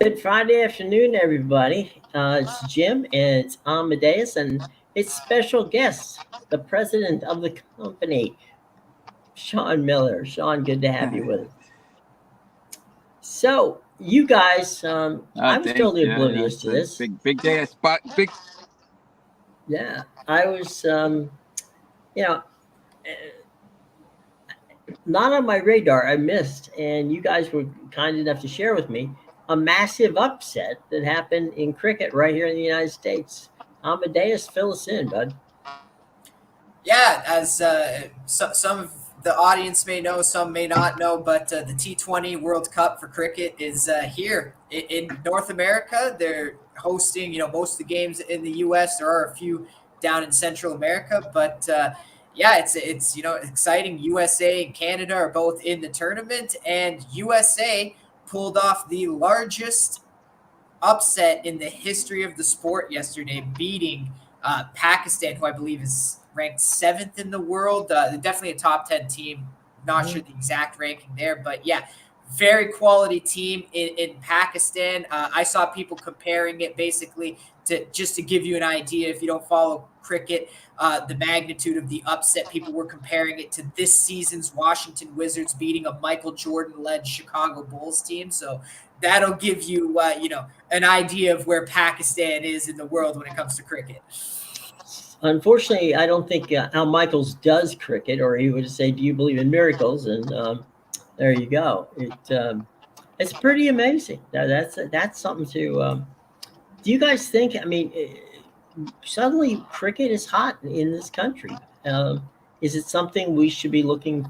Good Friday afternoon, everybody. It's Jim and it's Amadeus, and it's special guest, the president of the company, Sean Miller. Sean, good to have you with us. So, you guys, I was Thanks. totally Yeah, oblivious it's to a this. big day. Spot big. Yeah, I was, you know, not on my radar. I missed, and you guys were kind enough to share with me a massive upset that happened in cricket right here in the United States. Amadeus, fill us in, bud. Yeah, as some of the audience may know, some may not know, but the T20 World Cup for cricket is here in North America. They're hosting, most of the games in the U.S. There are a few down in Central America, but yeah, it's exciting. USA and Canada are both in the tournament, and USA pulled off the largest upset in the history of the sport yesterday, beating Pakistan, who I believe is ranked seventh in the world. Definitely a top 10 team. Not sure the exact ranking there, but yeah, very quality team in Pakistan. I saw people comparing it basically to just to give you an idea if you don't follow cricket, the magnitude of the upset. People were comparing it to this season's Washington Wizards beating a Michael Jordan-led Chicago Bulls team. So that'll give you, an idea of where Pakistan is in the world when it comes to cricket. Unfortunately, I don't think Al Michaels does cricket, or he would say, "Do you believe in miracles?" And there you go. It's pretty amazing. That's something to. Do you guys think? I mean, suddenly cricket is hot in this country. Is it something we should be looking,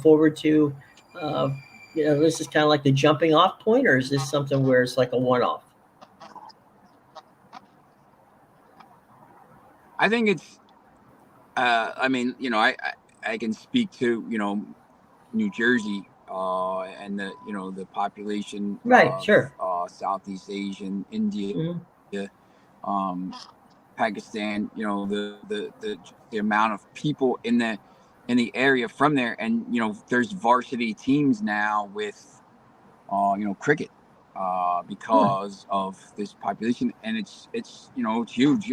forward to? Uh, this is kind of like the jumping off point, or is this something where it's like a one off? I think it's. I mean, I can speak to New Jersey and the population Right. of Sure. Southeast Asian, India, Hmm. um, Pakistan. The amount of people in the area from there, and there's varsity teams now with cricket because of this population, and it's huge.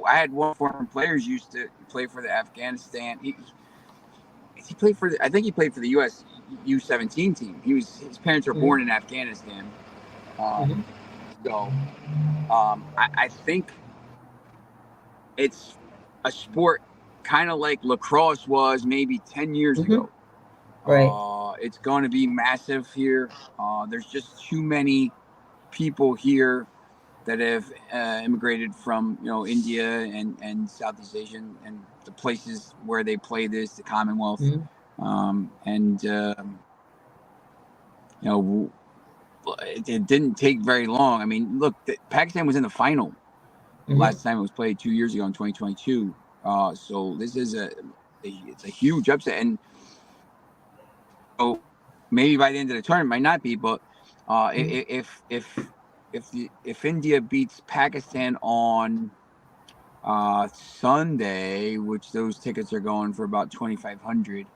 I had one former players used to play for the Afghanistan. He played for I think he played for the U.S. U-17 team. His parents were born in Afghanistan. Hmm. So I think it's a sport kind of like lacrosse was maybe 10 years Hmm. ago. Right. It's going to be massive here. There's just too many people here that have immigrated from India and Southeast Asian and the places where they play this, the Commonwealth, Hmm. and you know it didn't take very long. I mean, look, Pakistan was in the final Hmm. last time it was played 2 years ago in 2022. So this is it's a huge upset, and so maybe by the end of the tournament might not be, but if India beats Pakistan on Sunday, which those tickets are going for about 2,500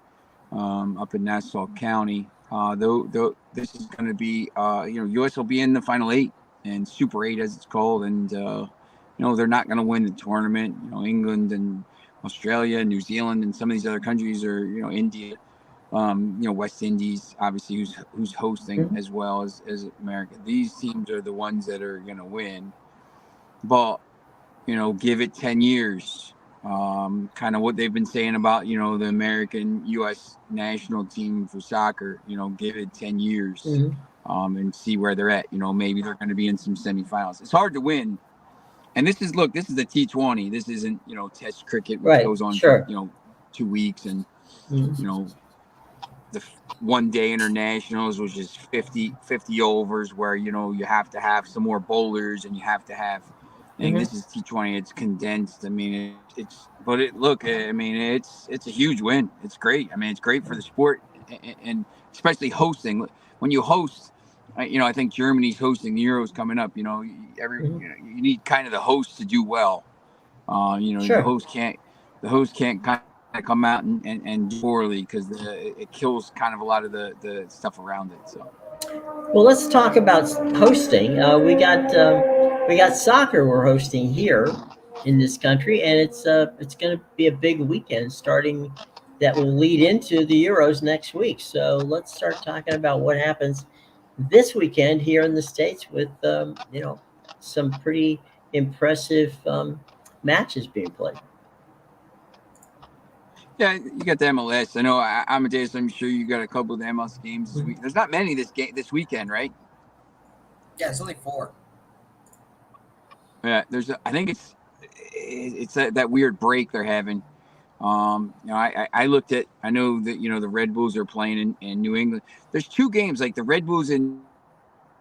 up in Nassau County. Though this is going to be, U.S. will be in the final eight and Super Eight as it's called, and they're not going to win the tournament. England and Australia, New Zealand, and some of these other countries are, India, West Indies, obviously, who's hosting as well as America. These teams are the ones that are going to win, but give it 10 years. Kind of what they've been saying about, the American U.S. national team for soccer, give it 10 years and see where they're at. Maybe they're going to be in some semifinals. It's hard to win. And this is the T20. This isn't, test cricket, which Right. goes on for, Sure. 2 weeks. And, Mhm. the one-day internationals, which is 50 overs, where, you have to have some more bowlers and you have to have I think this is T20. It's condensed. I mean, it's a huge win. It's great. I mean, it's great for the sport, and especially hosting. When you host, I think Germany's hosting the Euros coming up. You need kind of the host to do well. The Sure. host can't kind of come out and do poorly because it kills kind of a lot of the stuff around it. So. Well, let's talk about hosting. We got soccer we're hosting here in this country, and it's going to be a big weekend starting that will lead into the Euros next week. So let's start talking about what happens this weekend here in the States with some pretty impressive matches being played. Yeah, you got the MLS. I know Amadeus. I'm sure you got a couple of the MLS games this week. There's not many this weekend, right? Yeah, it's only 4. Yeah, I think it's that weird break they're having. I looked at. I know that the Red Bulls are playing in New England. There's 2 games like the Red Bulls in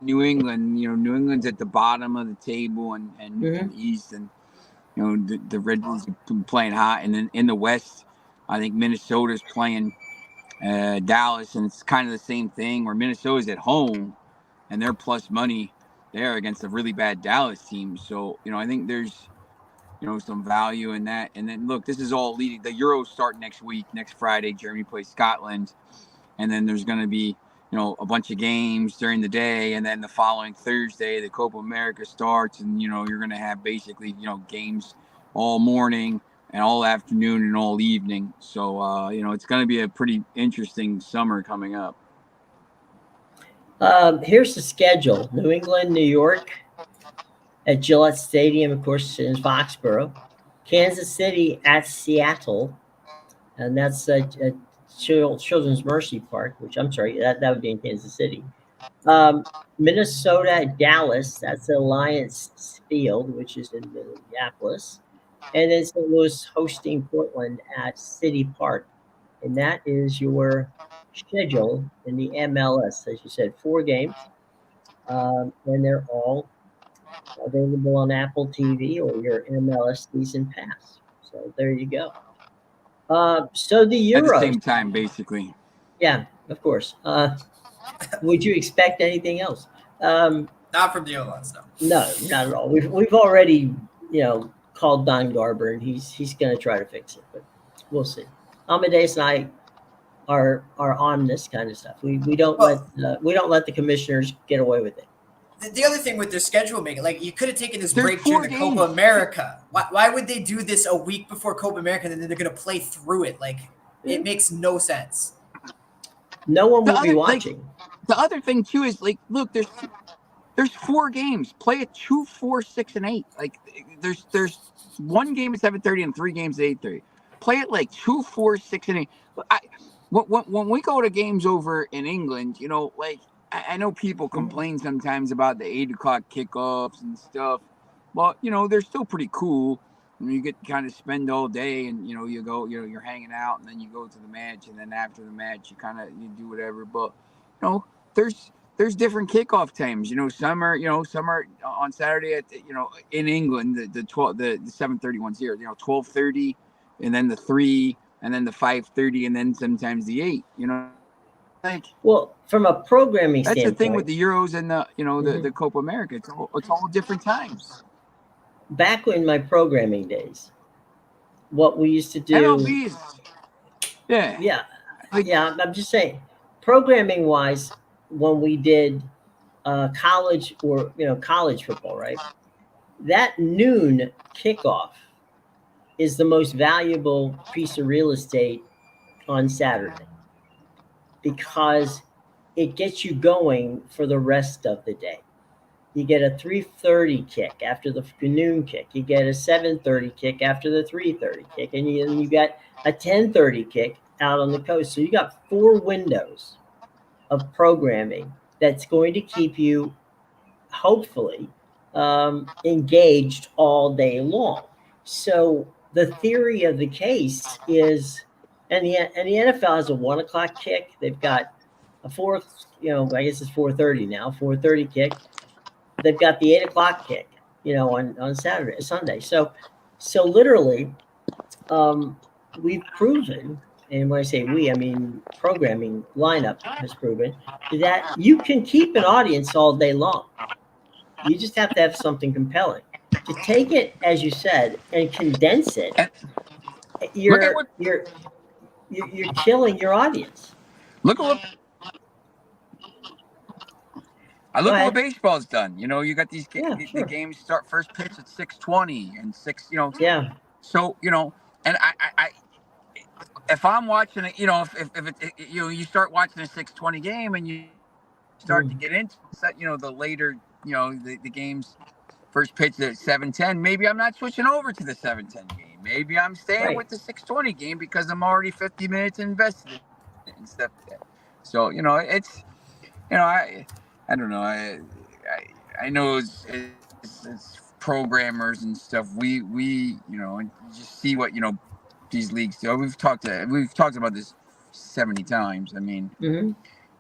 New England. New England's at the bottom of the table and Mhm. East, and the Red Bulls have been playing hot. And then in the West, I think Minnesota's playing Dallas, and it's kind of the same thing where Minnesota's at home and they're plus money there against a really bad Dallas team. So I think there's some value in that. And then look, this is all leading. The Euros start next week, next Friday. Germany plays Scotland, and then there's going to be a bunch of games during the day, and then the following Thursday the Copa America starts, and you're going to have basically games all morning and all afternoon and all evening. So it's going to be a pretty interesting summer coming up. Here's the schedule: New England, New York at Gillette Stadium, of course, in Foxborough. Kansas City at Seattle, and that's at Children's Mercy Park, which I'm sorry, that would be in Kansas City. Um, Minnesota at Dallas, that's Alliance Field, which is in Minneapolis. And then St. Louis hosting Portland at City Park. And that is your schedule in the MLS. As you said, 4 games, and they're all available on Apple TV or your MLS season pass. So there you go. So the At the Euros, same time, basically. yeah, of course. Would you expect anything else? Not from the MLS, no. No, not at all. We've already called Don Garber, and he's going to try to fix it, but we'll see. Amadeus and I are on this kind of stuff. We don't let the commissioners get away with it. The other thing with their schedule making, like you could have taken this There's break during 4 the games. Copa America. Why would they do this a week before Copa America and then they're going to play through it? Like it makes no sense. No one will be watching. The other thing too is like, look, there's 4 games. Play at 2, 4, 6, and 8. Like there's 1 game at 7:30 and 3 games at 8:30. Play it like 2, 4, 6, and 8. When we go to games over in England, like I know people complain sometimes about the 8 o'clock kickoffs and stuff. Well, they're still pretty cool. You get to kind of spend all day, and you go, you're hanging out, and then you go to the match, and then after the match, you do whatever. But there's different kickoff times. Some are on Saturday at in England the 7:30 ones here. 12:30, and then the 3, and then the 5:30, and then sometimes the 8. Like, well, from a programming that's standpoint, the thing with the Euros and the Copa America. It's all different times. back in my programming days, what we used to do. MLB is, Yeah. I'm just saying, programming wise, when we did college or college football, right? That noon kickoff is the most valuable piece of real estate on Saturday because it gets you going for the rest of the day. You get a 3:30 kick after the noon kick. You get a 7:30 kick after the 3:30 kick, and you got a 10:30 kick out on the coast. So you got 4 windows of programming that's going to keep you, hopefully, engaged all day long. So the theory of the case is, and the NFL has a 1 o'clock kick. They've got a 4, I guess it's 4:30 now, 4:30 kick. They've got the 8 o'clock kick, on Saturday, Sunday. So literally, we've proven, and when I say we, I mean programming lineup has proven that you can keep an audience all day long. You just have to have something compelling. To take it, as you said, and condense it, you're killing your audience. Look at I look Go at what ahead. baseball's done. You got these Yeah, the sure. games start first pitch at 6:20 and 6. Yeah. So and I if I'm watching it, if it, you start watching a 6:20 game and you start to Mm. get into the later the games first pitch at 7:10. Maybe I'm not switching over to the 7:10 game. Maybe I'm staying Right. with the 6:20 game because I'm already 50 minutes invested in it and stuff. So it's I don't know. I know it's programmers and stuff. We just see what these leagues do. We've talked about this 70 times. I mean, Hmm.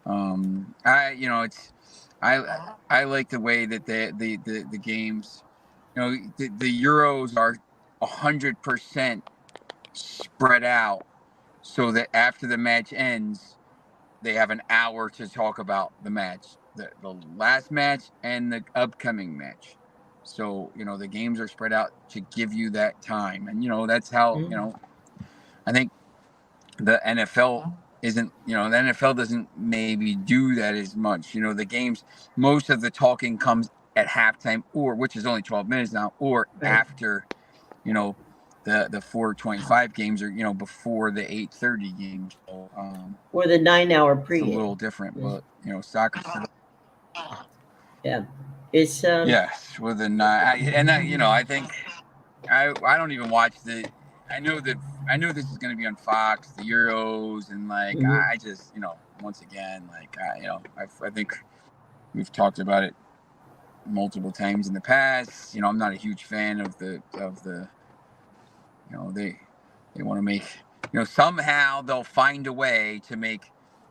it's I like the way that the games, the Euros are 100% spread out, so that after the match ends, they have an hour to talk about the match, the last match and the upcoming match. So the games are spread out to give you that time, and that's how Hmm. I think the NFL isn't. The NFL doesn't maybe do that as much. The games, most of the talking comes at halftime, or which is only 12 minutes now, or Right. after the 4:25 games, or before the 8:30 games. So, Or the 9-hour it's a pregame. little different, but soccer. Yeah. It's Yes, with a nine, I think I don't even watch the. I know this is going to be on Fox, the Euros, and like mhm. I just once again I think we've talked about it multiple times in the past. I'm not a huge fan of the they want to make somehow they'll find a way to make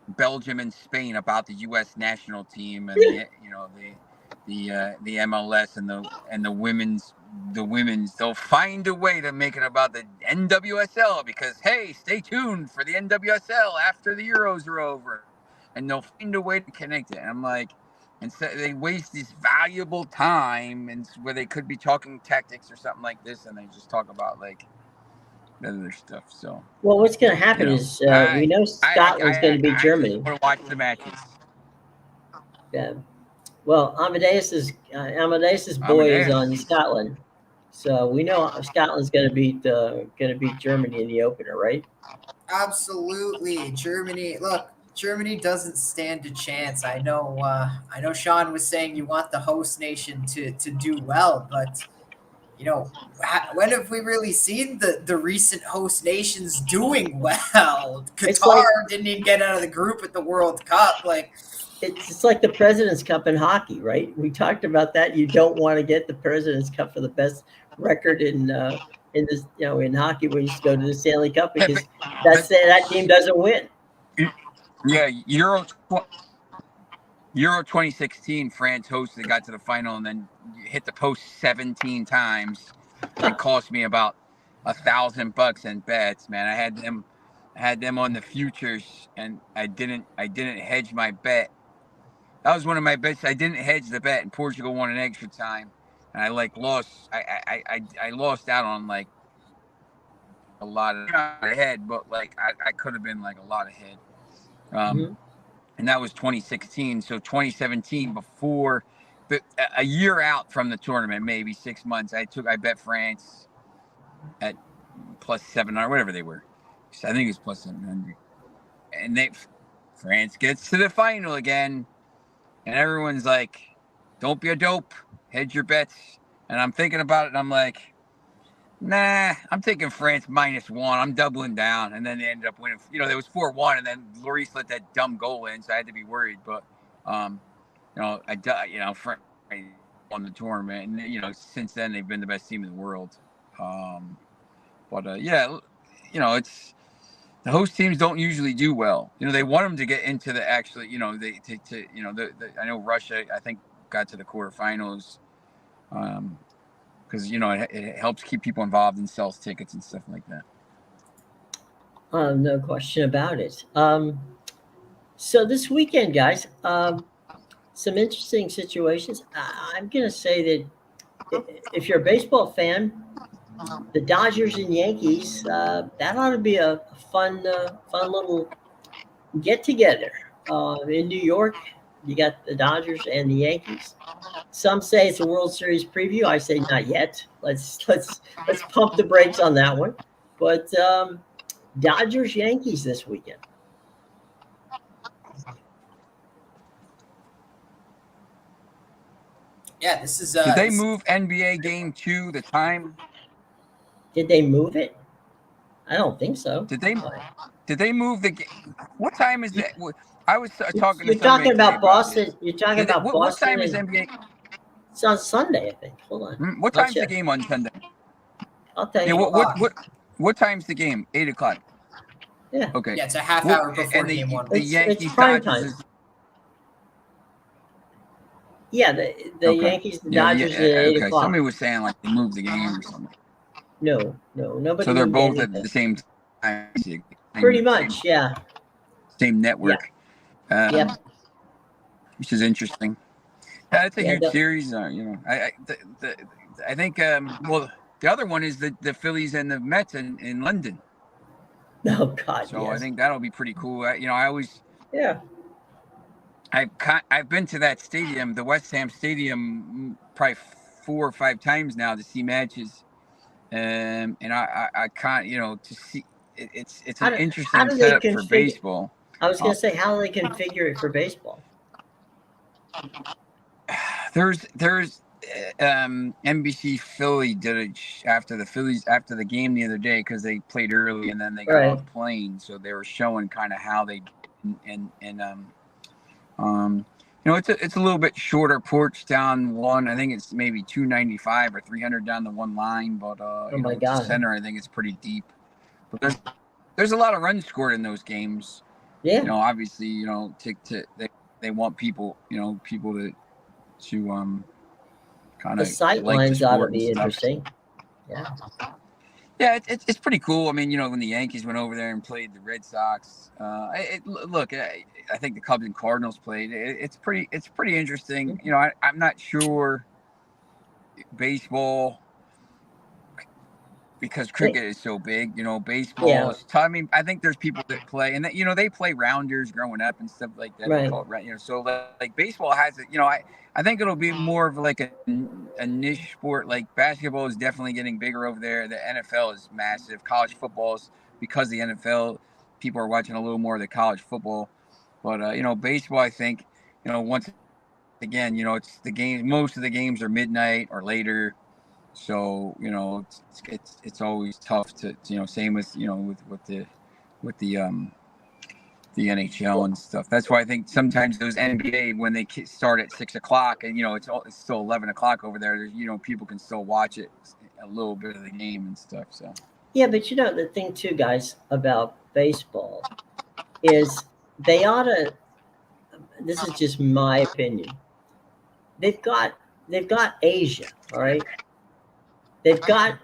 Belgium and Spain about the U.S. national team, and the MLS and the women's they'll find a way to make it about the NWSL, because hey, stay tuned for the NWSL after the Euros are over, and they'll find a way to connect it. And I'm like, and so they waste this valuable time and where they could be talking tactics or something like this, and they just talk about like other stuff. So Well, what's going to happen is we know Scotland's going to beat I just Germany. want to watch the matches. Yeah. Well, Amadeus's boy is on Amadeus. Scotland, so we know Scotland's going to beat Germany in the opener, right? Absolutely, Germany. Look, Germany doesn't stand a chance. I know. I know. Sean was saying you want the host nation to do well, but when have we really seen the recent host nations doing well? It's Qatar like didn't even get out of the group at the World Cup. Like, it's like the President's Cup in hockey, right? We talked about that. You don't want to get the President's Cup for the best record in this in hockey when you go to the Stanley Cup, because that team doesn't win. Yeah, Euro 2016, France hosted, got to the final, and then hit the post 17 times. It cost me about $1,000 in bets, man. I had them on the futures, and I didn't hedge my bet. That was one of my bets. I didn't hedge the bet, and Portugal won in extra time, and I lost. I lost out on like a lot of ahead, but like I could have been like a lot ahead. Mm-hmm. And that was 2016. So 2017, before a year out from the tournament, maybe 6 months, I bet France at plus 700, whatever they were. I think it was plus 700, and France gets to the final again, and everyone's like, "Don't be a dope, hedge your bets." And I'm thinking about it, and I'm like, nah, I'm taking France -1. I'm doubling down. And then they ended up winning. There was 4-1, and then Lloris let that dumb goal in, so I had to be worried. But, France won the tournament. And, since then, they've been the best team in the world. It's the host teams don't usually do well. They want them to get into the actually, I know Russia, I think, got to the quarterfinals. Because it helps keep people involved and sells tickets and stuff like that. No question about it. So this weekend, guys, some interesting situations. I'm going to say that if you're a baseball fan, the Dodgers and Yankees, that ought to be a fun little get together in New York. You got the Dodgers and the Yankees. Some say it's a World Series preview. I say not yet. Let's pump the brakes on that one. But Dodgers Yankees this weekend. Yeah, this is. Did they move NBA Game 2 the time? Did they move it? I don't think so. Did they move the game? What time is that? I was talking You're to somebody talking about today Boston. this. You're talking about What Boston. time is NBA? It's on Sunday, I think. Hold on. What time's the game on Sunday? I'll tell Yeah, you. what time's the game? 8 o'clock. Yeah. Okay. Yeah, it's a half hour before and game 1. The It's Yankees prime Dodgers time. is Yeah, the okay. Yankees, the Dodgers at 8 o'clock. Somebody was saying like they moved the game or something. No, nobody. So they're moved both anything. at the same time. Pretty much, yeah. Same network. Yep. Which is interesting. Yeah, it's a huge the- series. I think. Well, the other one is the Phillies and the Mets in London. Oh God. So yes. I think that'll be pretty cool. I always. Yeah. I've been to that stadium, the West Ham Stadium, probably 4 or 5 times now to see matches, and I can't, to see it's an interesting setup for baseball. I was going to say, how do they configure it for baseball? There's NBC Philly did it after the game the other day because they played early and then they got off plane, so they were showing kind of how they it's a little bit shorter porch down one. I think it's maybe 295 or 300 down the one line, but the center I think it's pretty deep. But there's a lot of runs scored in those games. Yeah. Obviously, they want people to kind the of sight like lines ought to be stuff. interesting. Yeah. Yeah, it's pretty cool. I mean, when the Yankees went over there and played the Red Sox, look, I think the Cubs and Cardinals played. It's pretty interesting. I'm not sure baseball, because cricket is so big. Baseball is tough. I mean, I think there's people that play, and they play rounders growing up and stuff like that. Right. So like baseball has it. I think it'll be more of like a niche sport. Like basketball is definitely getting bigger over there. The NFL is massive. College football is, because the NFL, people are watching a little more of the college football. But baseball, I think, once again, it's the games. Most of the games are midnight or later. So it's always tough to same with with the NHL and stuff. That's why I think sometimes those NBA, when they start at 6 o'clock and it's still 11 o'clock over there, people can still watch it, a little bit of the game and stuff. So yeah, but the thing too, guys, about baseball is they ought to. This is just my opinion. They've got Asia, all right. They've got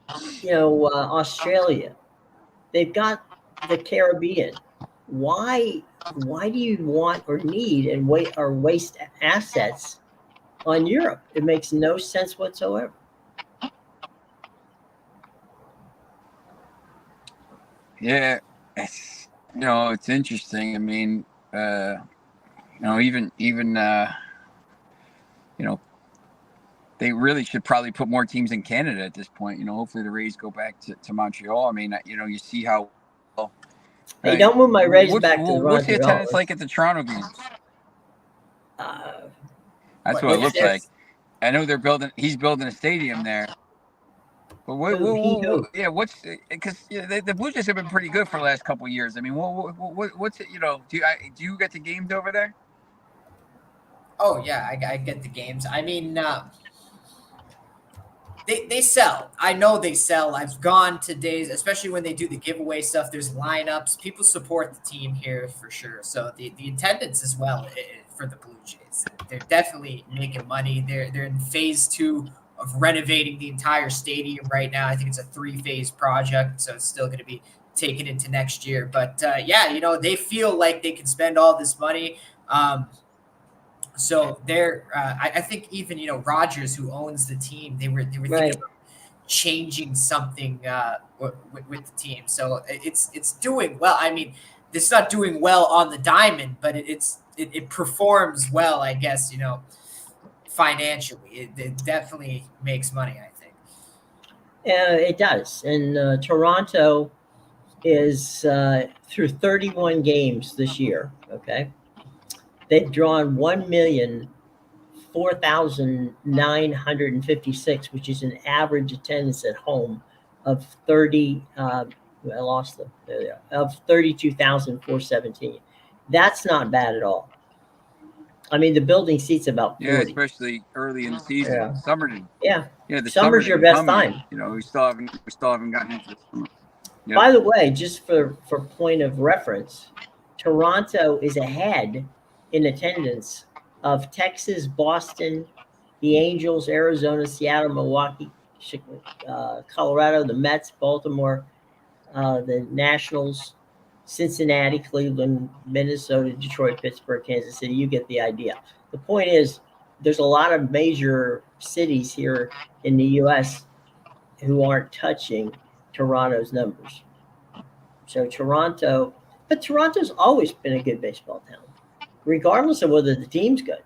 Australia. They've got the Caribbean. Why do you want or need and waste assets on Europe? It makes no sense whatsoever. Yeah, it's interesting. I mean, even they really should probably put more teams in Canada at this point. Hopefully the Rays go back to Montreal. I mean, you see how. Hey, don't move my Rays back to the What's the Montreal. attendance like at the Toronto games? That's what it looks like. I know he's building a stadium there. But what's because the Blue Jays have been pretty good for the last couple of years. I mean, what's it? Do you get the games over there? Oh yeah, I get the games. I mean, they sell. I know they sell. I've gone to days, especially when they do the giveaway stuff. There's lineups. People support the team here for sure. So the attendance as well for the Blue Jays. They're definitely making money. They're in phase 2 of renovating the entire stadium right now. I think it's a 3-phase project, so it's still going to be taken into next year. But they feel like they can spend all this money. So they're, I think even Rogers, who owns the team, they were thinking about changing something with the team. So it's doing well. I mean, it's not doing well on the diamond, but it's it performs well, I guess, financially. It definitely makes money, I think. It does. And Toronto is through 31 games this year. Okay, they've drawn 1,004,956, which is an average attendance at home of 30. I lost them. There they are, of 32,417. That's not bad at all. I mean, the building seats about 40. Yeah, especially early in the season. Yeah. Summer. Yeah. Yeah, the Summer's your best time. We still haven't gotten into the summer. Yep. By the way, just for point of reference, Toronto is ahead in attendance of Texas, Boston, the Angels, Arizona, Seattle, Milwaukee, Colorado, the Mets, Baltimore, the Nationals, Cincinnati, Cleveland, Minnesota, Detroit, Pittsburgh, Kansas City. You get the idea. The point is, there's a lot of major cities here in the U.S. who aren't touching Toronto's numbers. So but Toronto's always been a good baseball town, regardless of whether the team's good.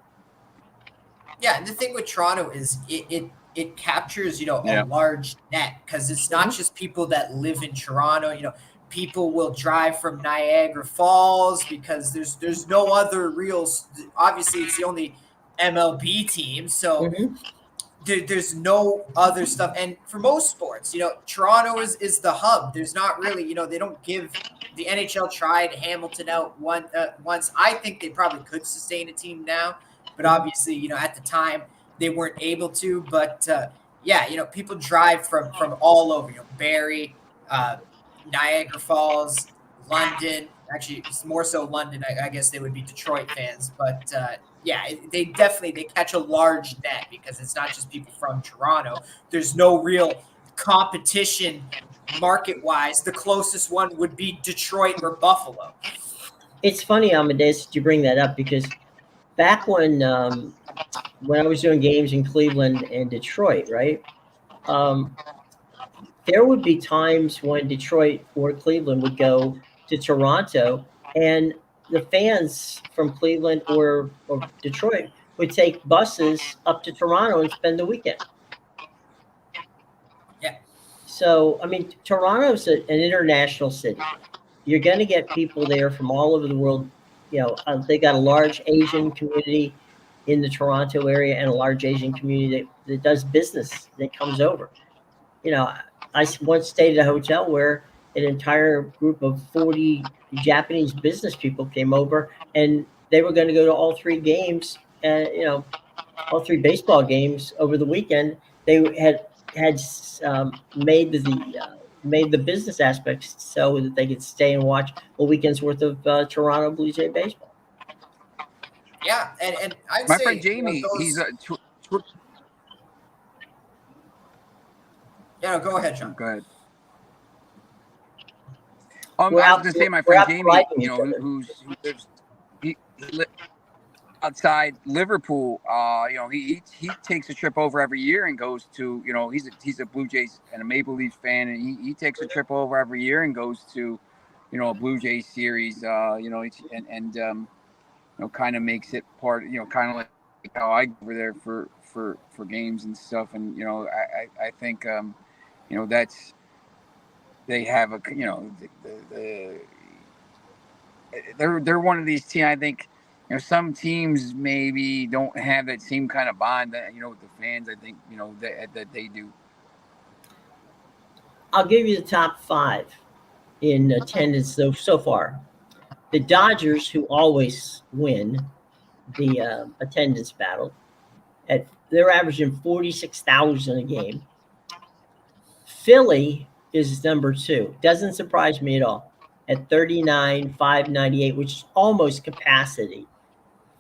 Yeah, and the thing with Toronto is it captures, a large net, because it's not just people that live in Toronto. People will drive from Niagara Falls because there's no other real. Obviously, it's the only MLB team, so there's no other stuff. And for most sports, Toronto is the hub. There's not really, they don't give. The NHL tried Hamilton out once. I think they probably could sustain a team now, but obviously, at the time they weren't able to. But people drive from all over. Barrie, Niagara Falls, London. Actually, it's more so London. I guess they would be Detroit fans, but they catch a large net because it's not just people from Toronto. There's no real competition market-wise. The closest one would be Detroit or Buffalo. It's funny, Amadeus, that you bring that up, because back when I was doing games in Cleveland and Detroit, right? There would be times when Detroit or Cleveland would go to Toronto, and the fans from Cleveland or Detroit would take buses up to Toronto and spend the weekend. Yeah. So, I mean, Toronto's an international city. You're going to get people there from all over the world. They got a large Asian community in the Toronto area and a large Asian community that does business that comes over. I once stayed at a hotel where an entire group of 40 Japanese business people came over, and they were going to go to all three games, all three baseball games over the weekend. They had made the business aspects so that they could stay and watch a weekend's worth of Toronto Blue Jay baseball. Yeah, and I'd my say, friend Jamie, he's Yeah, no, go ahead, John. Go ahead. I was going to say, my friend Jamie, who lives outside Liverpool, he takes a trip over every year and goes to, he's a Blue Jays and a Maple Leaf fan, and he takes a trip over every year and goes to, a Blue Jays series, kind of makes it part, kind of like how I go over there for games and stuff, and I think that's. They have they're one of these teams. I think some teams maybe don't have that same kind of bond that with the fans. I think that they do. I'll give you the top 5 in attendance so far. The Dodgers, who always win the attendance battle, they're averaging 46,000 a game. Philly is number 2. Doesn't surprise me at all, at 39,598, which is almost capacity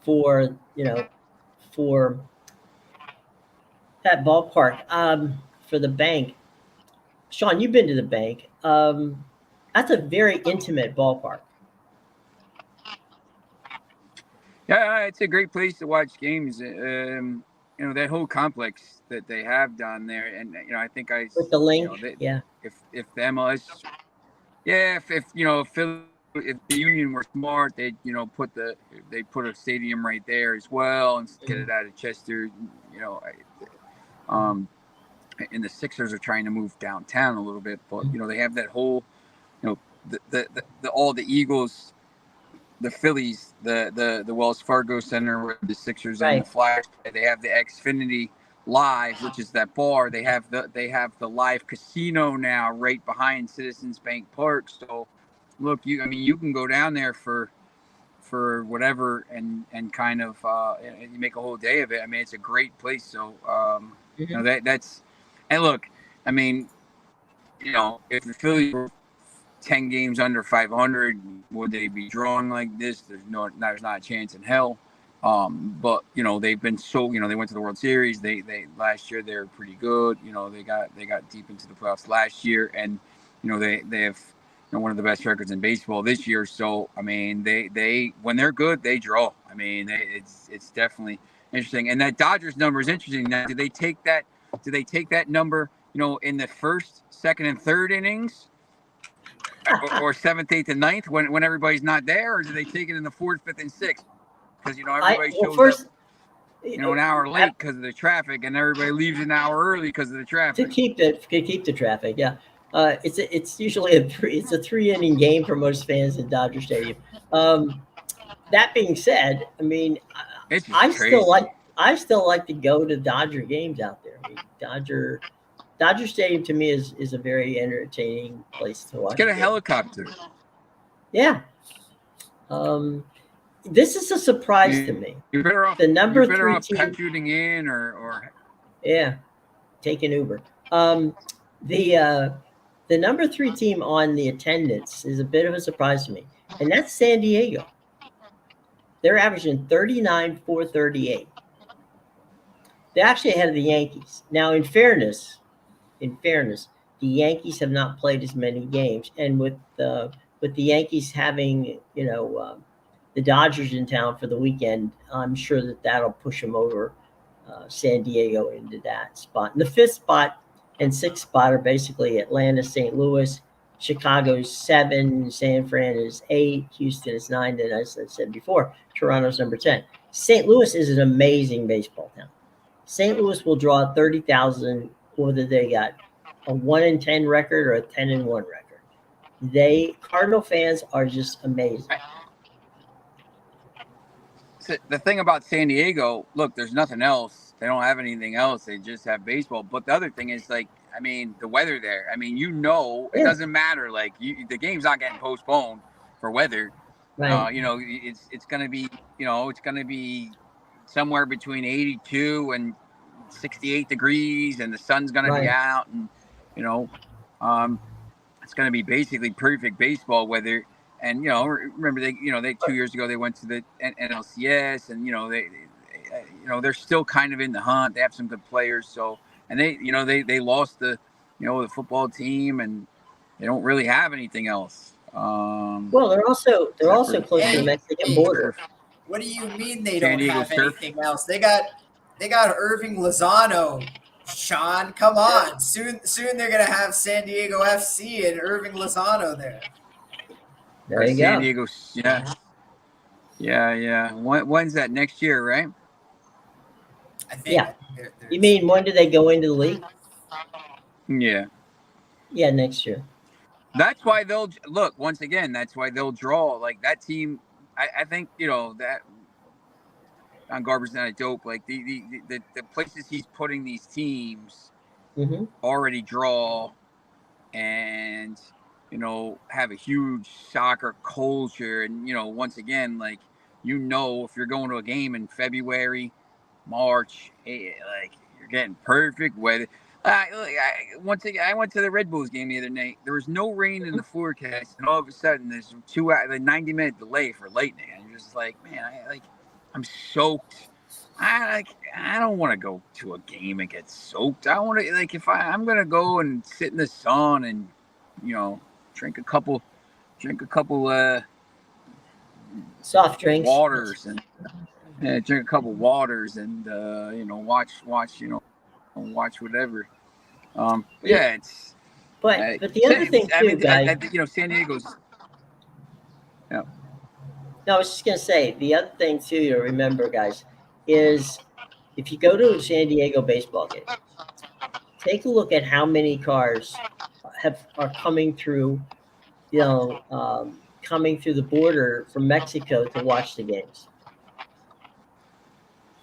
for that ballpark. For the bank, Sean, you've been to the bank. That's a very intimate ballpark. Yeah, it's a great place to watch games. That whole complex that they have down there, and I think with the link, if the MLS, if Philly if the Union were smart, they'd put a stadium right there as well and get it out of Chester. And the Sixers are trying to move downtown a little bit, but they have that whole, all the Eagles, the Phillies, the Wells Fargo Center where the Sixers and the Flyers play. They have the Xfinity Live, which is that bar. They have the live casino now right behind Citizens Bank Park. So look, you can go down there for whatever and kind of and you make a whole day of it. I mean, it's a great place. So that's and look, I mean, if the Phillies were 10 games under 500, would they be drawing like this? There's not a chance in hell. But they've been so they went to the World Series. They last year they were pretty good. They got deep into the playoffs last year, and they have one of the best records in baseball this year. So I mean, they when they're good, they draw. I mean, it's definitely interesting. And that Dodgers number is interesting. Now, do they take that number in the first, second, and third innings? or seventh, eighth, and ninth when everybody's not there, or do they take it in the fourth, fifth, and sixth? Because everybody shows up, an hour late because of the traffic, and everybody leaves an hour early because of the traffic. To keep the traffic, yeah. It's usually a 3-inning game for most fans in Dodger Stadium. That being said, I mean, I still like to go to Dodger games out there. I mean, Dodger Stadium to me is a very entertaining place to watch. Let's get a helicopter. Yeah. This is a surprise to me. You're better off. The number you're better 3 off team, parachuting in or. Yeah, take an Uber. The number 3 team on the attendance is a bit of a surprise to me, and that's San Diego. They're averaging 39,438. They're actually ahead of the Yankees. Now, in fairness, the Yankees have not played as many games, and with the Yankees having the Dodgers in town for the weekend, I'm sure that'll push them over San Diego into that spot. And the 5th spot and 6th spot are basically Atlanta, St. Louis, Chicago's 7, San Fran is 8, Houston is 9, and as I said before, Toronto's number 10. St. Louis is an amazing baseball town. St. Louis will draw 30,000 whether they got a 1-10 record or a 10-1 record. Cardinal fans are just amazing. The thing about San Diego, look, there's nothing else. They don't have anything else. They just have baseball. But the other thing is, the weather there. I mean, it doesn't matter. The game's not getting postponed for weather. Right. It's going to be, it's going to be somewhere between 82 and 68 degrees, and the sun's going to be out, and it's going to be basically perfect baseball weather. And remember they 2 years ago they went to the NLCS, and they're still kind of in the hunt. They have some good players, so and they lost the the football team, and they don't really have anything else. Well, they're also close to the Mexican border. What do you mean they don't have anything else? They got Irving Lozano. Sean, come on! Soon they're gonna have San Diego FC and Irving Lozano there. There you San go. Diego, yeah. When's that? Next year, right? I think. Yeah. You mean when do they go into the league? Yeah. Yeah, next year. That's why they'll look once again. That's why they'll draw that team. I think that on Garber's not a dope. The places he's putting these teams already draw, and have a huge soccer culture, and once again, if you're going to a game in February, March, you're getting perfect weather. Once again, I went to the Red Bulls game the other night. There was no rain in the forecast, and all of a sudden, there's 90-minute delay for lightning. And you're just like, man, I'm soaked. I don't want to go to a game and get soaked. I want to if I'm gonna go and sit in the sun and drink a couple soft drinks, waters, and drink a couple waters, and watch whatever. But the other thing too, guys. San Diego's. No, I was just gonna say the other thing too to remember, guys, is if you go to a San Diego baseball game, take a look at how many cars are coming through, coming through the border from Mexico to watch the games.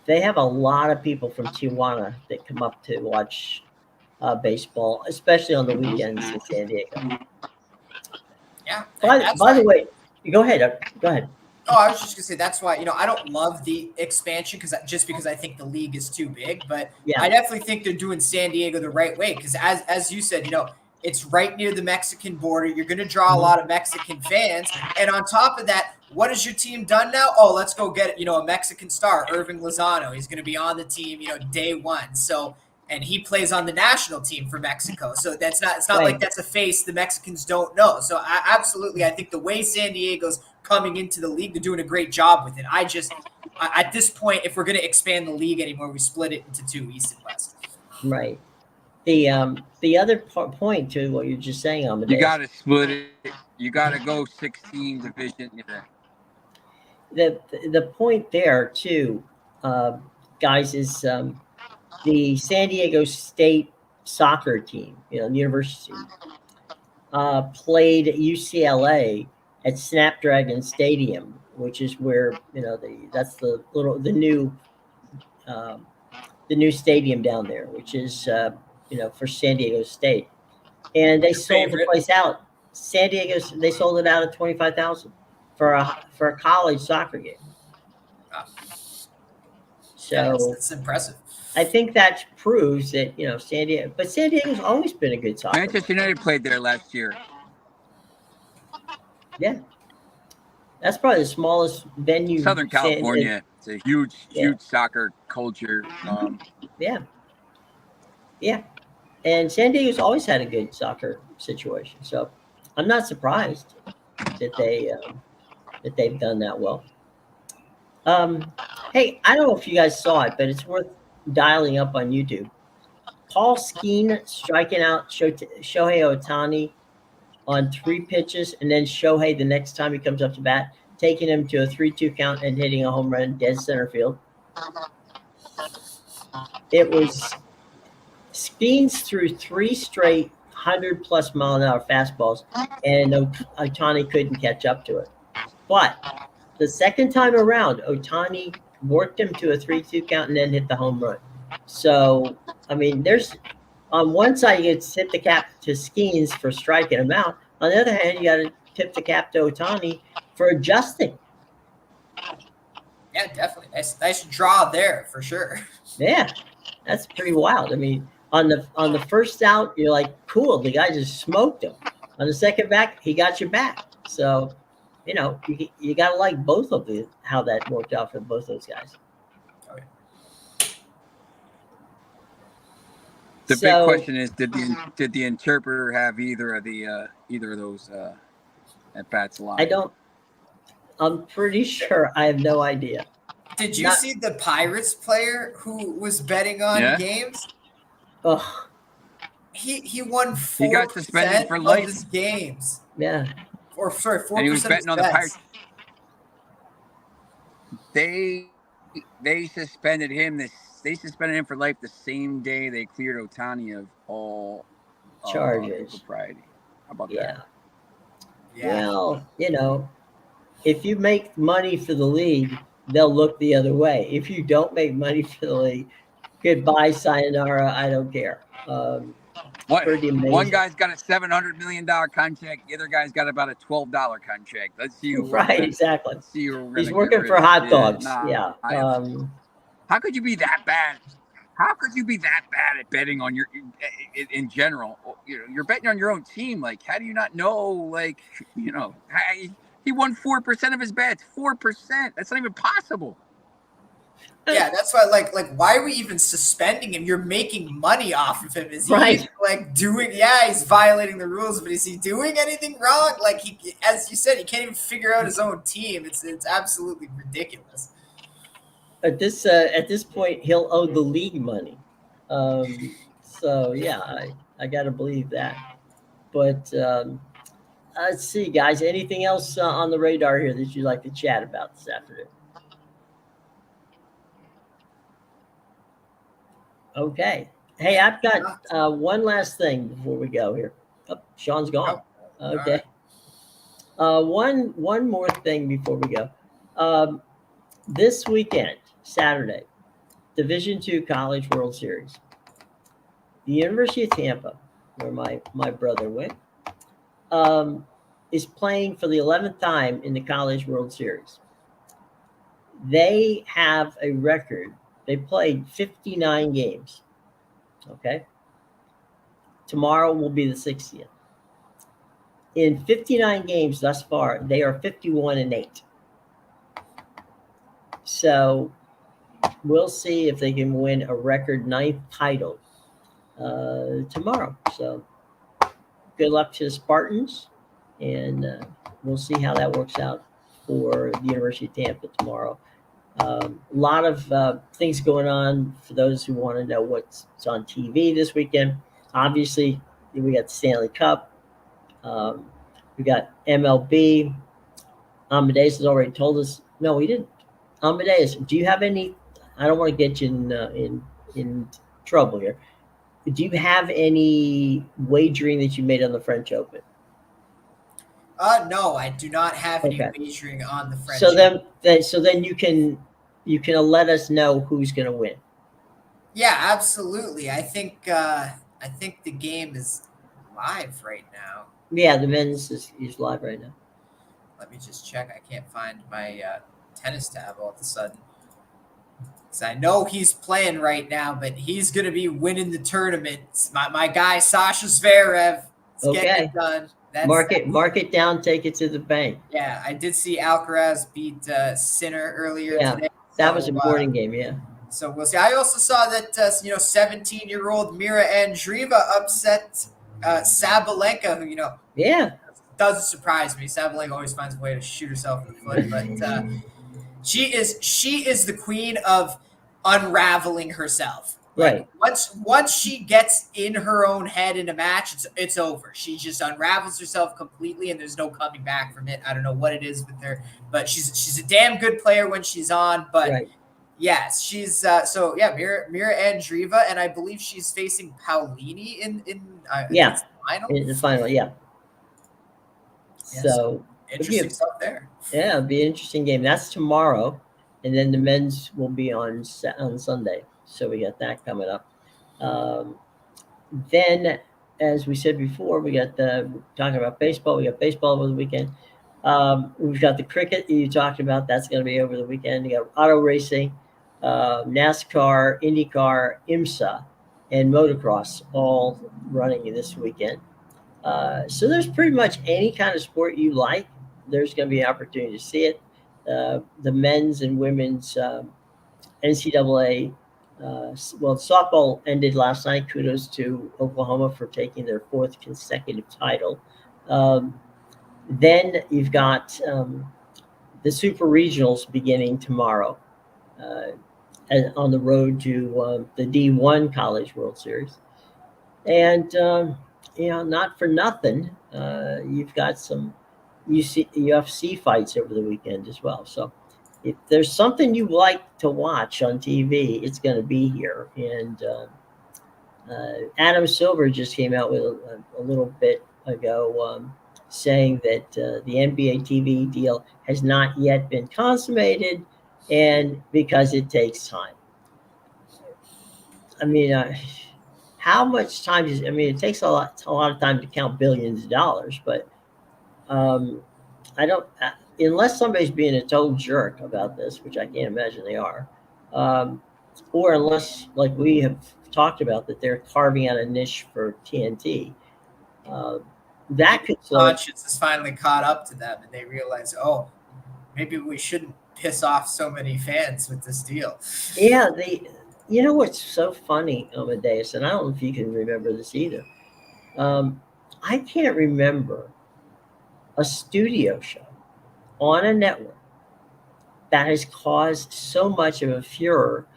They have a lot of people from Tijuana that come up to watch baseball, especially on the weekends in San Diego. Yeah, that's By the why. way, go ahead. Go ahead. Oh, I was just gonna say that's why I don't love the expansion because I think the league is too big, but Yeah. I definitely think they're doing San Diego the right way because as you said, it's right near the Mexican border. You're going to draw a lot of Mexican fans, and on top of that, what has your team done now? Oh, let's go get a Mexican star, Irving Lozano. He's going to be on the team, day one. So. And he plays on the national team for Mexico, so it's not Right. like that's a face the Mexicans don't know. So I think the way San Diego's coming into the league, they're doing a great job with it. At this point, if we're going to expand the league anymore, we split it into two, East and West. Right. The other point to what you're just saying, Amedeus, You got to split it. You got to go 16 division. the point there too, guys, is the San Diego State soccer team, university, played at UCLA at Snapdragon Stadium, which is where that's the new stadium down there, which is for San Diego State, and they sold the place out. They sold it out at 25,000 for a college soccer game. So yeah, that's impressive. I think that proves that San Diego's always been a good soccer. Manchester United played there last year. Yeah, that's probably the smallest venue. Southern California. It's a huge soccer culture. Yeah, and San Diego's always had a good soccer situation, so I'm not surprised that they've done that well. Hey, I don't know if you guys saw it, but it's worth dialing up on YouTube. Paul Skeen striking out Shohei Ohtani on 3 pitches, and then Shohei, the next time he comes up to bat, taking him to a 3-2 count and hitting a home run dead center field. It was Skeens threw 3 straight 100+ mile an hour fastballs, and Ohtani couldn't catch up to it. But the second time around, Ohtani worked him to a 3-2 count and then hit the home run. So, I mean, there's on one side you get to tip the cap to Skeens for striking him out. On the other hand, you got to tip the cap to Ohtani for adjusting. Yeah, definitely. Nice draw there for sure. Yeah, that's pretty wild. I mean, on the first out, you're like, cool, the guy just smoked him. On the second back, he got you back. So, you got to like both of how that worked out for both those guys. The big question is, did the interpreter have either of those at bats live? I'm pretty sure. I have no idea. Did you see the Pirates player who was betting on games? Oh, he won 4%. He got suspended for life. Of his games. Yeah. 4%. And he was betting on the Pirates. They suspended him. They suspended him for life the same day they cleared Ohtani of all charges. Impropriety. How about that? Yeah. Well, if you make money for the league, they'll look the other way. If you don't make money for the league, goodbye, sayonara. I don't care. One guy's got a $700 million contract. The other guy's got about a $12 contract. Let's see who. Right, exactly. Let's see who he's working for hot dogs. Yeah. How could you be that bad? How could you be that bad at betting on in general? You're betting on your own team. Like, how do you not know? He won 4% of his bets. 4%. That's not even possible. Yeah, that's why. Like, why are we even suspending him? You're making money off of him. Is he doing? Yeah, he's violating the rules, but is he doing anything wrong? Like, as you said, he can't even figure out his own team. It's absolutely ridiculous. At this point, he'll owe the league money. So yeah, I got to believe that. But Let's see, guys. Anything else on the radar here that you'd like to chat about this afternoon? Okay. Hey, I've got one last thing before we go here. Oh, Sean's gone. Okay. One more thing before we go. This weekend, Saturday, Division II College World Series. The University of Tampa, where my brother went, is playing for the 11th time in the College World Series. They have a record. They played 59 games. Okay. Tomorrow will be the 60th. In 59 games thus far, they are 51-8. So we'll see if they can win a record 9th title tomorrow. So good luck to the Spartans, and we'll see how that works out for the University of Tampa tomorrow. A lot of things going on for those who want to know what's on TV this weekend. Obviously, we got the Stanley Cup. We got MLB. Amedeus has already told us. No, he didn't. Amedeus, do you have any? I don't want to get you in trouble here. Do you have any wagering that you made on the French Open? No, I do not have any wagering on the French. So then you can let us know who's going to win. Yeah, absolutely. I think the game is live right now. Yeah, the men's is live right now. Let me just check. I can't find my tennis tab all of a sudden. Because I know he's playing right now, but he's going to be winning the tournament. My guy, Sasha Zverev, is getting it done. Mark it down, take it to the bank. Yeah, I did see Alcaraz beat Sinner earlier today. That was a morning game, yeah. So we'll see. I also saw that 17-year-old Mira Andreeva upset Sabalenka, who doesn't surprise me. Sabalenka always finds a way to shoot herself in the foot, but she is the queen of unraveling herself. Right. Once she gets in her own head in a match, it's over. She just unravels herself completely, and there's no coming back from it. I don't know what it is with her, but she's a damn good player when she's on. But yes, she's Mira Andreeva, and I believe she's facing Paolini in the final. In the final, yeah. So interesting stuff there. Yeah, it'll be an interesting game. That's tomorrow, and then the men's will be on Sunday. So we got that coming up. Then, as we said before, we got talking about baseball. We got baseball over the weekend. We've got the cricket that you talked about. That's going to be over the weekend. You got auto racing, NASCAR, IndyCar, IMSA, and motocross all running this weekend. So there's pretty much any kind of sport you like. There's going to be an opportunity to see it. The men's and women's NCAA. Softball ended last night. Kudos to Oklahoma for taking their 4th consecutive title. Then you've got the Super Regionals beginning tomorrow on the road to the D1 College World Series. And, not for nothing, you've got some UFC fights over the weekend as well. So if there's something you like to watch on TV, it's going to be here. And Adam Silver just came out with a little bit ago saying that the NBA TV deal has not yet been consummated, and because it takes time. I mean, how much time does? I mean, it takes a lot of time to count billions of dollars, but I don't. Unless somebody's being a total jerk about this, which I can't imagine they are, or unless, like we have talked about, that they're carving out a niche for TNT, that could slow. Conscience is finally caught up to them, and they realize, maybe we shouldn't piss off so many fans with this deal. Yeah, you know what's so funny, Amedeus, and I don't know if you can remember this either. I can't remember a studio show on a network that has caused so much of a furor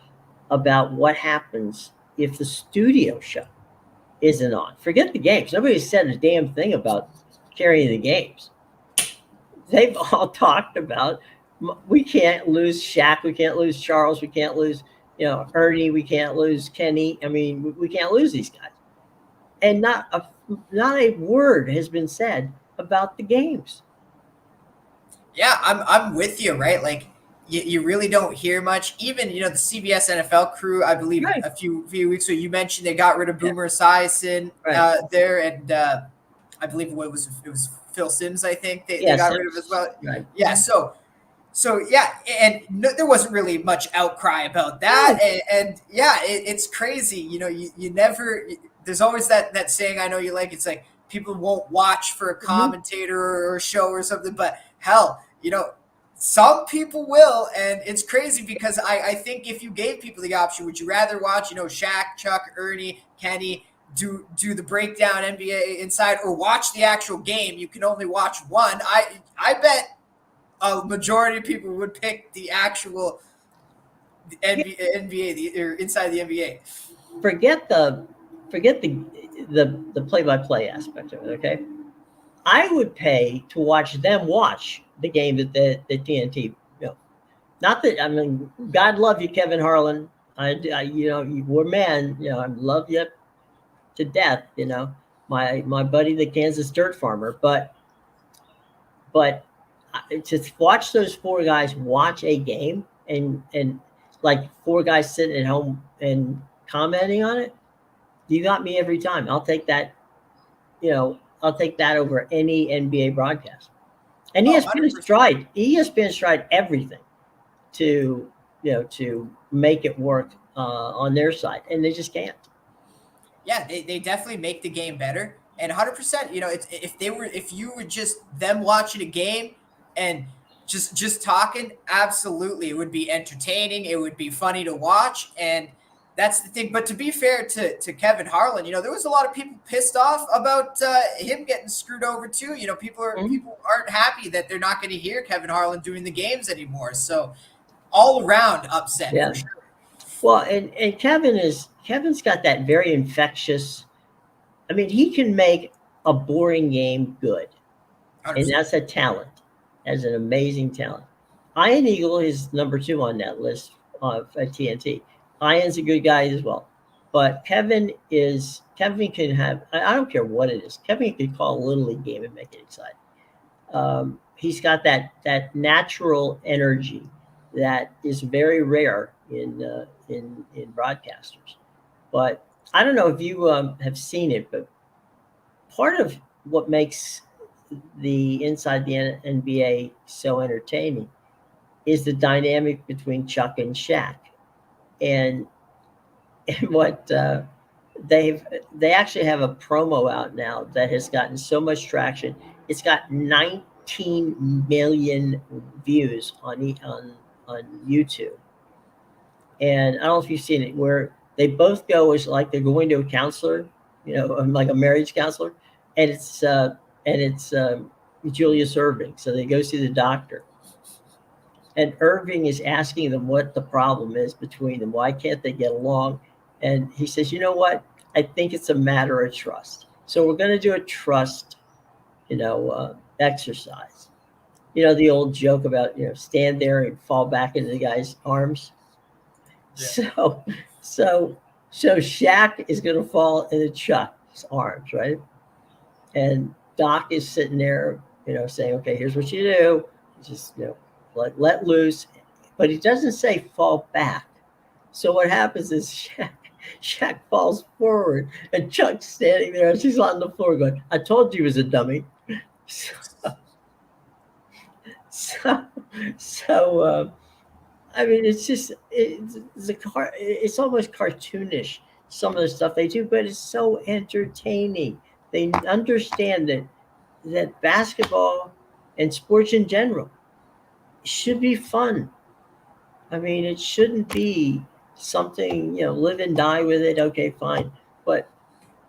about what happens if the studio show isn't on. Forget the games. Nobody said a damn thing about carrying the games. They've all talked about we can't lose Shaq, we can't lose Charles, we can't lose Ernie, we can't lose Kenny. I mean, we can't lose these guys, and not a word has been said about the games. Yeah, I'm with you, right? Like you really don't hear much. Even the CBS NFL crew, I believe Right. a few weeks ago, you mentioned they got rid of Boomer Esiason Right. there, and I believe it was Phil Simms. I think they got rid of as well. Right. Yeah, so yeah, and there wasn't really much outcry about that, and yeah, it's crazy. You never. There's always that saying I know you like. It's like people won't watch for a commentator or a show or something, but hell, some people will, and it's crazy because I think if you gave people the option, would you rather watch Shaq, Chuck, Ernie, Kenny do the breakdown NBA inside, or watch the actual game? You can only watch one. I bet a majority of people would pick the actual NBA, or inside the NBA. Forget the play-by-play aspect of it. Okay, I would pay to watch them watch the game that the TNT. Not that I mean, God love you, Kevin Harlan. I you were man. I love you to death. My buddy, the Kansas dirt farmer, but to watch those four guys watch a game and like four guys sitting at home and commenting on it, you got me every time. I'll take that. I'll take that over any NBA broadcast. And ESPN's tried everything to make it work on their side, and they just can't. Yeah, they definitely make the game better, and 100%. If you were just them watching a game and just talking, absolutely, it would be entertaining. It would be funny to watch, and that's the thing. But to be fair to Kevin Harlan, there was a lot of people pissed off about him getting screwed over too. People aren't happy that they're not going to hear Kevin Harlan doing the games anymore. So all around upset for sure. Well, and Kevin's got that very infectious. I mean, he can make a boring game good, 100%. And that's a talent. That's an amazing talent. Ian Eagle is number 2 on that list at TNT. Ian's a good guy as well, but Kevin can have. I don't care what it is. Kevin can call a little league game and make it exciting. He's got that natural energy that is very rare in broadcasters. But I don't know if you have seen it, but part of what makes the inside the NBA so entertaining is the dynamic between Chuck and Shaq, and what they actually have a promo out now that has gotten so much traction. It's got 19 million views on YouTube. And I don't know if you've seen it, where they both go as like they're going to a counselor, like a marriage counselor, and it's Julius Erving. So they go see the doctor, and Irving is asking them what the problem is between them. Why can't they get along? And he says, you know what? I think it's a matter of trust. So we're going to do a trust, exercise. The old joke about, stand there and fall back into the guy's arms. Yeah. So Shaq is going to fall into Chuck's arms, right? And Doc is sitting there, saying, okay, here's what you do. Just, let loose. But he doesn't say fall back. So what happens is Shaq falls forward, and Chuck's standing there as he's on the floor going, I told you he was a dummy. So I mean, it's almost cartoonish, some of the stuff they do, but it's so entertaining. They understand that basketball and sports in general should be fun. I mean, it shouldn't be something, live and die with it. Okay, fine. But,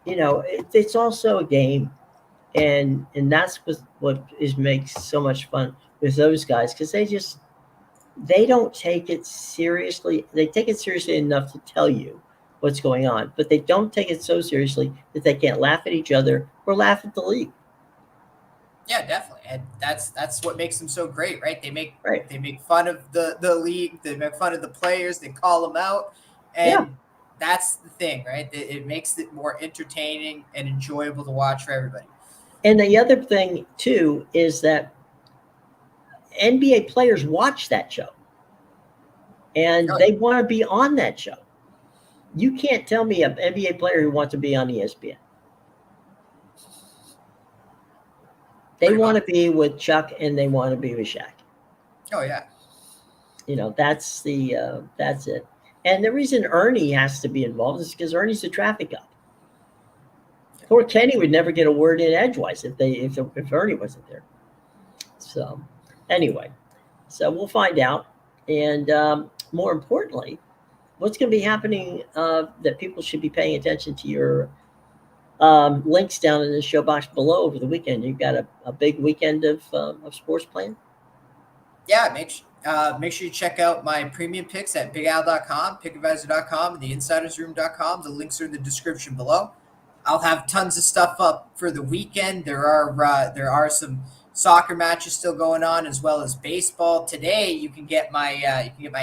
it's also a game. And that's what makes so much fun with those guys, because they don't take it seriously. They take it seriously enough to tell you what's going on, but they don't take it so seriously that they can't laugh at each other or laugh at the league. Yeah, definitely, and that's what makes them so great, right? Right. They make fun of the league, they make fun of the players, they call them out, Yeah. and that's the thing, right? It makes it more entertaining and enjoyable to watch for everybody. And the other thing too is that NBA players watch that show and Oh, they want to be on that show. You can't tell me an NBA player who wants to be on ESPN. They pretty want much. to be with Chuck and they want to be with Shaq. Oh yeah, That's it. And the reason Ernie has to be involved is because Ernie's the traffic cop. Poor Kenny would never get a word in edgewise if Ernie wasn't there. So anyway, so we'll find out, and more importantly, what's going to be happening that people should be paying attention to your links down in the show box below over the weekend. You've got a big weekend of sports planned. yeah. Make sure you check out my premium picks at bigal.com, picadvisor.com, and theinsidersroom.com. The links are in the description below. I'll have tons of stuff up for the weekend. There are some soccer matches still going on, as well as baseball. Today, you can get my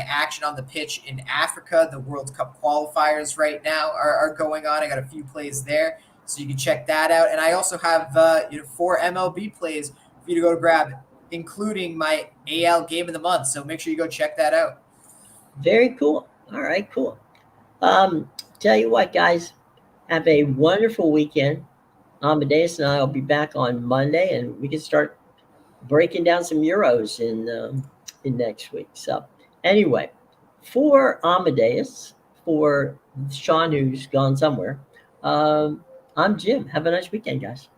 action on the pitch in Africa. The World Cup qualifiers right now are going on. I got a few plays there, so you can check that out. And I also have 4 MLB plays for you to go to grab, including my AL game of the month. So make sure you go check that out. Very cool. All right, cool. Tell you what, guys, have a wonderful weekend. Amadeus and I will be back on Monday, and we can start breaking down some Euros in next week. So anyway, for Amadeus, for Sean, who's gone somewhere, I'm Jim. Have a nice weekend, guys.